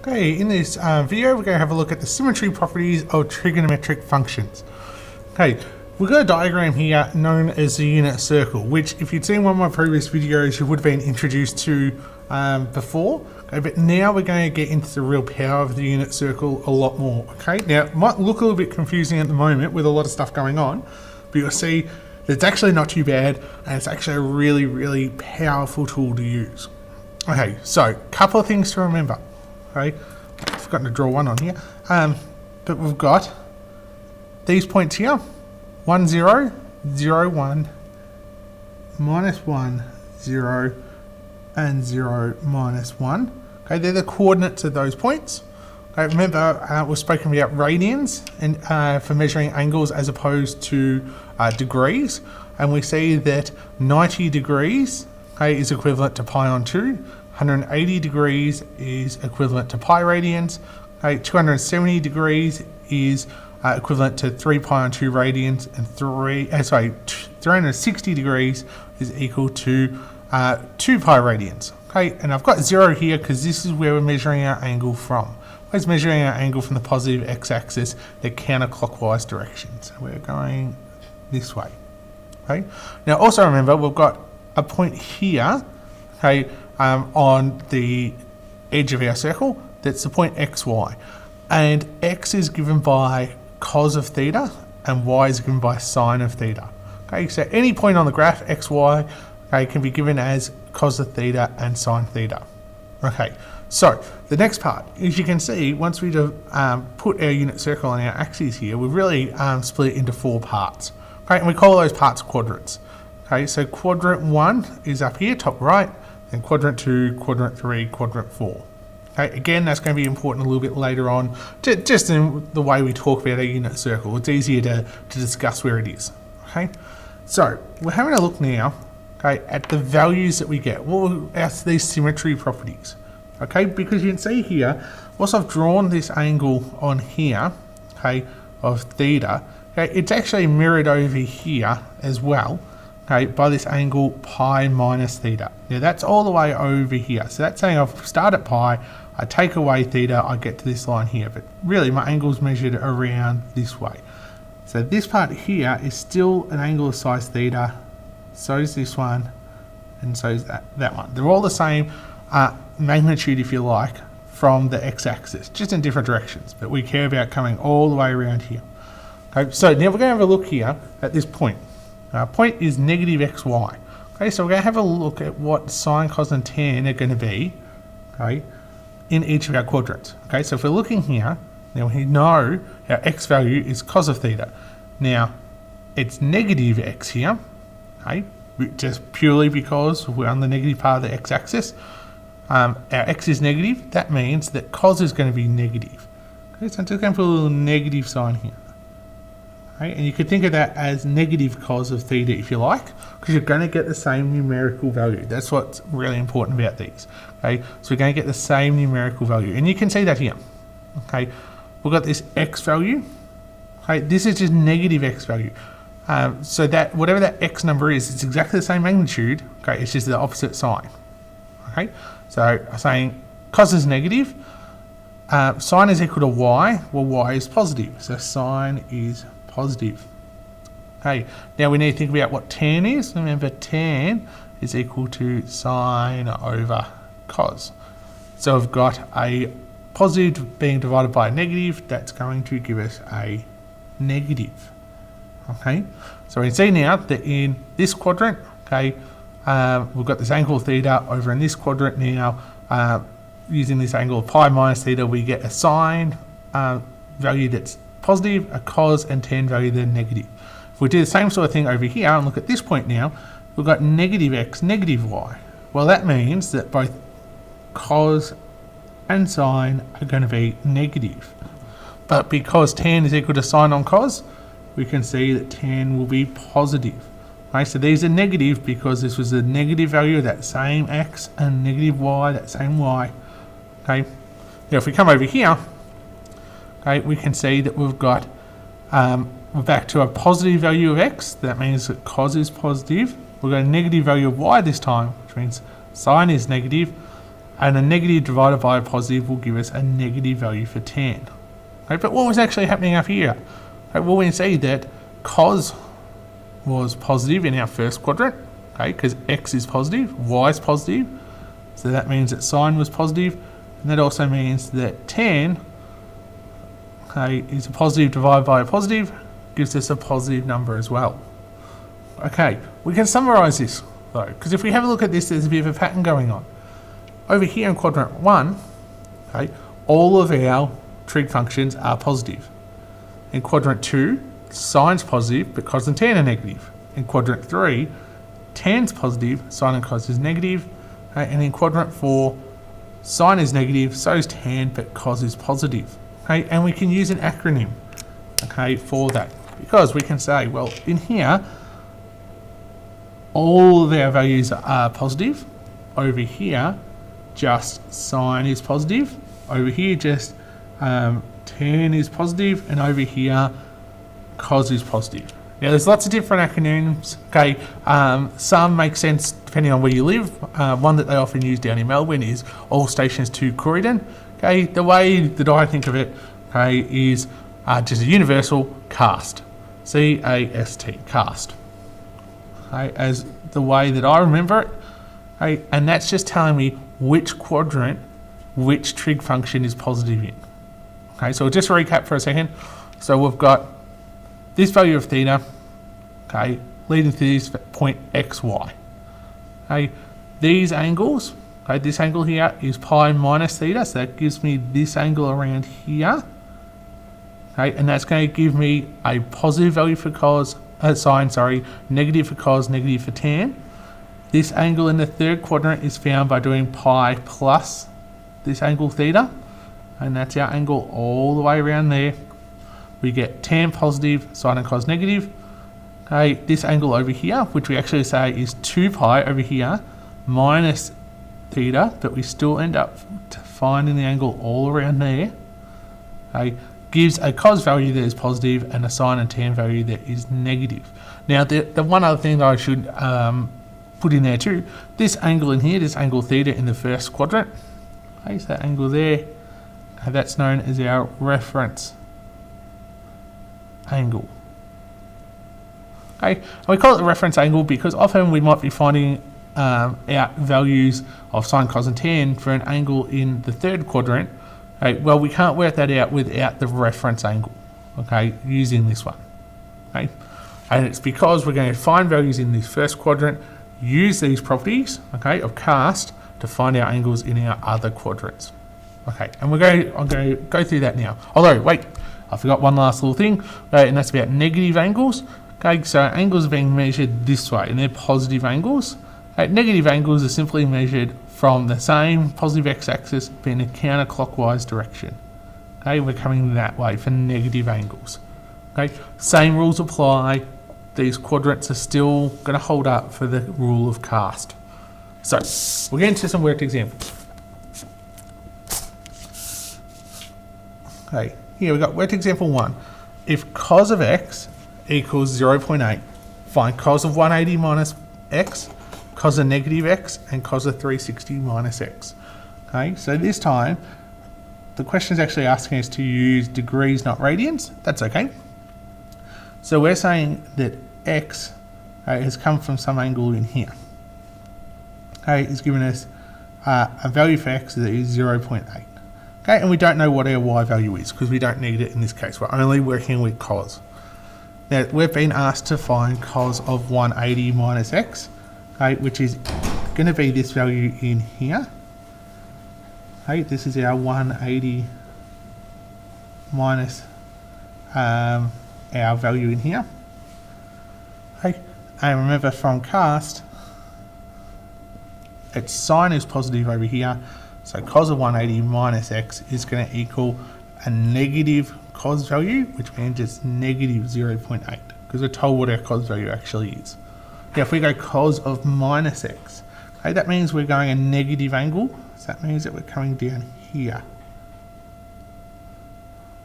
Okay, in this video we're going to have a look at the symmetry properties of trigonometric functions. Okay, we've got a diagram here known as the unit circle, which if you'd seen one of my previous videos you would have been introduced to before. Okay, but now we're going to get into the real power of the unit circle a lot more. Okay, now it might look a little bit confusing at the moment with a lot of stuff going on, but you'll see that it's actually not too bad and it's actually a really powerful tool to use. Okay, so a couple of things to remember. Okay, I've forgotten to draw one on here, but we've got these points here, 1, 0, 0, 1, minus 1, 0, and 0, minus 1. Okay, they're the coordinates of those points. Okay, remember we've spoken about radians and for measuring angles as opposed to degrees, and we see that 90 degrees is equivalent to pi on 2. 180 degrees is equivalent to pi radians. Okay, 270 degrees is equivalent to 3 pi on 2 radians, and 360 degrees is equal to 2 pi radians. Okay, and I've got 0 here because this is where we're measuring our angle from. We're measuring our angle from the positive x-axis, the counterclockwise direction. So we're going this way. Okay. Now also remember we've got a point here. Okay. On the edge of our circle, that's the point xy, and x is given by cos of theta and y is given by sine of theta. Okay, so any point on the graph xy can be given as cos of theta and sine theta. Okay, so the next part, as you can see, once we put our unit circle on our axes here, we really split it into 4 parts. Okay, and we call those parts quadrants. Okay, so quadrant 1 is up here, top right. And quadrant 2, quadrant 3, quadrant 4. Okay, again, that's going to be important a little bit later on, just in the way we talk about a unit circle. It's easier to discuss where it is. Okay, so we're having a look now, at the values that we get. What are these symmetry properties? Okay, because you can see here, once I've drawn this angle on here, of theta, it's actually mirrored over here as well. Okay, by this angle pi minus theta. Now that's all the way over here. So that's saying I've started at pi, I take away theta, I get to this line here. But really my angle's measured around this way. So this part here is still an angle of size theta. So is this one, and so is that one. They're all the same magnitude, if you like, from the x-axis, just in different directions. But we care about coming all the way around here. Okay, so now we're going to have a look here at this point. Point is negative xy. Okay, so we're going to have a look at what sine, cos, and tan are going to be, in each of our quadrants. Okay, so if we're looking here, now we know our x value is cos of theta. Now, it's negative x here, just purely because we're on the negative part of the x-axis. Our x is negative, that means that cos is going to be negative. Okay, so I'm just going to put a little negative sign here. Okay, and you could think of that as negative cos of theta if you like, because you're going to get the same numerical value. That's what's really important about these. Okay, so we're going to get the same numerical value, and you can see that here. Okay, we've got this x value. Okay, this is just negative x value. So that whatever that x number is, it's exactly the same magnitude. Okay, it's just the opposite sign. Okay, so I'm saying cos is negative. Sine is equal to y. Well, y is positive, so sine is positive. Okay, now we need to think about what tan is. Remember, tan is equal to sine over cos. So we've got a positive being divided by a negative. That's going to give us a negative. Okay, so we can see now that in this quadrant, we've got this angle of theta. Over in this quadrant now, using this angle of pi minus theta, we get a sine value that's positive, a cos and tan value then negative. If we do the same sort of thing over here and look at this point now, we've got negative x, negative y. Well, that means that both cos and sine are going to be negative. But because tan is equal to sine on cos, we can see that tan will be positive. Okay, so these are negative because this was a negative value of that same x, and negative y, that same y. Okay, now if we come over here, we can see that we've got, we're back to a positive value of x. That means that cos is positive. We've got a negative value of y this time, which means sine is negative. and a negative divided by a positive will give us a negative value for tan. Okay, but what was actually happening up here? Okay, well, we can see that cos was positive in our first quadrant, okay, because x is positive, y is positive, so that means that sine was positive, and that also means that tan, okay, is a positive divided by a positive, gives us a positive number as well. Okay, we can summarise this though, because if we have a look at this, there's a bit of a pattern going on. Over here in quadrant 1, okay, all of our trig functions are positive. In quadrant 2, sine's positive, but cos and tan are negative. In quadrant 3, tan's positive, sine and cos is negative. Okay, and in quadrant 4, sine is negative, so is tan, but cos is positive. Okay, and we can use an acronym, okay, for that, because we can say, well, in here, all of our values are positive. Over here, just sine is positive. Over here, just tan is positive, and over here, cos is positive. Now, there's lots of different acronyms. Okay, some make sense depending on where you live. One that they often use down in Melbourne is all stations to Croydon. Okay, the way that I think of it, okay, is just a universal cast, C-A-S-T, cast. Okay, as the way that I remember it. Okay, and that's just telling me which quadrant, which trig function is positive in. Okay, so we'll just recap for a second. So we've got this value of theta, okay, leading to this point xy. Okay, these angles, okay, this angle here is pi minus theta, so that gives me this angle around here. Okay, and that's going to give me a positive value for cos, sine, sorry, negative for cos, negative for tan. This angle in the third quadrant is found by doing pi plus this angle theta, and that's our angle all the way around there. We get tan positive, sine and cos negative. Okay, this angle over here, which we actually say is 2 pi over here, minus theta, but we still end up finding the angle all around there. Okay, gives a cos value that is positive and a sine and tan value that is negative. Now, the one other thing that I should put in there too, this angle in here, this angle theta in the first quadrant, okay, so that angle there, that's known as our reference angle. Okay, and we call it the reference angle because often we might be finding out values of sine, cos and tan for an angle in the third quadrant. Okay, well, we can't work that out without the reference angle, okay, using this one. Okay, and it's because we're going to find values in this first quadrant, use these properties, okay, of cast to find our angles in our other quadrants. Okay, and I'm going to go through that now. Although, wait, I forgot one last little thing, okay, and that's about negative angles. Okay, so angles are being measured this way, and they're positive angles. Okay, negative angles are simply measured from the same positive x-axis, but in a counterclockwise direction. Okay, we're coming that way for negative angles. Okay, same rules apply. These quadrants are still going to hold up for the rule of cast. So, we'll get into some worked examples. Okay, here we've got worked example 1. If cos of x equals 0.8, find cos of 180 minus x, cos of negative x, and cos of 360 minus x. Okay, so this time, the question is actually asking us to use degrees, not radians. That's okay. So we're saying that x has come from some angle in here. Okay, it's given us a value for x that is 0.8. Okay, and we don't know what our y value is because we don't need it in this case. We're only working with cos. Now, we've been asked to find cos of 180 minus x, okay, which is going to be this value in here. Okay, this is our 180 minus our value in here. Okay, and remember from cast, its sine is positive over here, so cos of 180 minus x is going to equal a negative cos value, which means it's negative 0.8, because we're told what our cos value actually is. Now if we go cos of minus x, okay, that means we're going a negative angle, so that means that we're coming down here.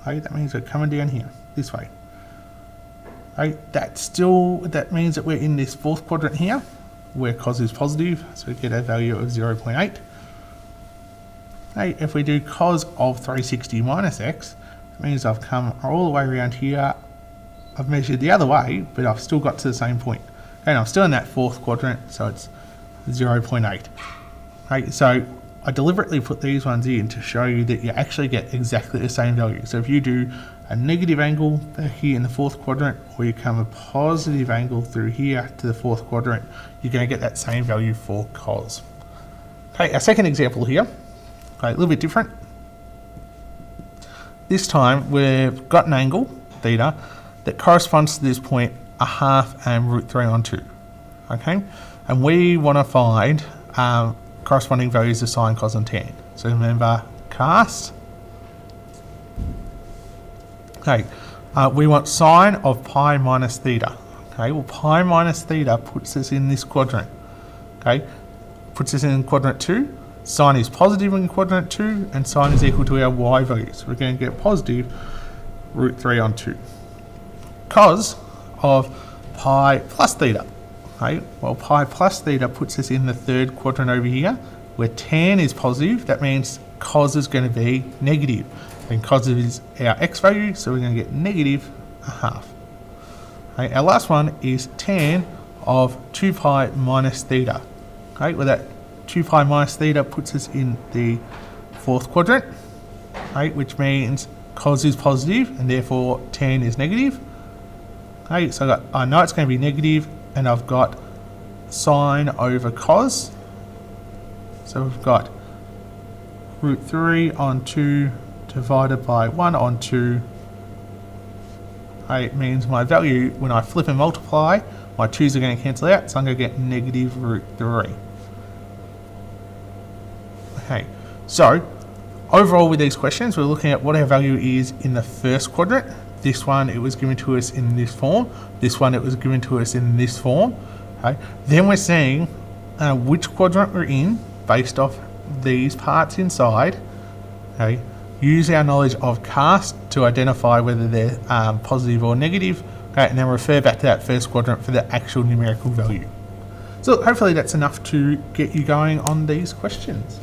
Okay, that means we're coming down here, this way. Okay, that means that we're in this fourth quadrant here, where cos is positive, so we get a value of 0.8. Okay, if we do cos of 360 minus x, it means I've come all the way around here. I've measured the other way, but I've still got to the same point. Okay, and I'm still in that fourth quadrant, so it's 0.8. Okay, so I deliberately put these ones in to show you that you actually get exactly the same value. So if you do a negative angle here in the fourth quadrant, or you come a positive angle through here to the fourth quadrant, you're going to get that same value for cos. Okay, our second example here, okay, a little bit different. This time we've got an angle, theta, that corresponds to this point, a half and √3 on 2. Okay, and we want to find corresponding values of sine, cos and tan. So remember, cast. Okay, we want sine of pi minus theta. Okay, well pi minus theta puts us in this quadrant. Okay, puts us in quadrant 2. Sine is positive in quadrant 2, and sine is equal to our y value. So we're going to get positive √3 on 2. Cos of pi plus theta. Okay, well pi plus theta puts us in the third quadrant over here, where tan is positive. That means cos is going to be negative. And cos is our x value, so we're going to get negative a half. Okay, our last one is tan of 2 pi minus theta. Okay, well that 2 pi minus theta puts us in the fourth quadrant, okay, which means cos is positive and therefore tan is negative. Okay, so I know it's going to be negative, and I've got sine over cos. So we've got √3 on 2 divided by 1 on 2. It means my value, when I flip and multiply, my 2's are going to cancel out, so I'm going to get negative √3. Okay, so overall with these questions, we're looking at what our value is in the first quadrant. This one, it was given to us in this form. This one, it was given to us in this form. Okay, then we're seeing which quadrant we're in based off these parts inside. Okay, use our knowledge of cast to identify whether they're positive or negative. Okay, and then refer back to that first quadrant for the actual numerical value. So hopefully that's enough to get you going on these questions.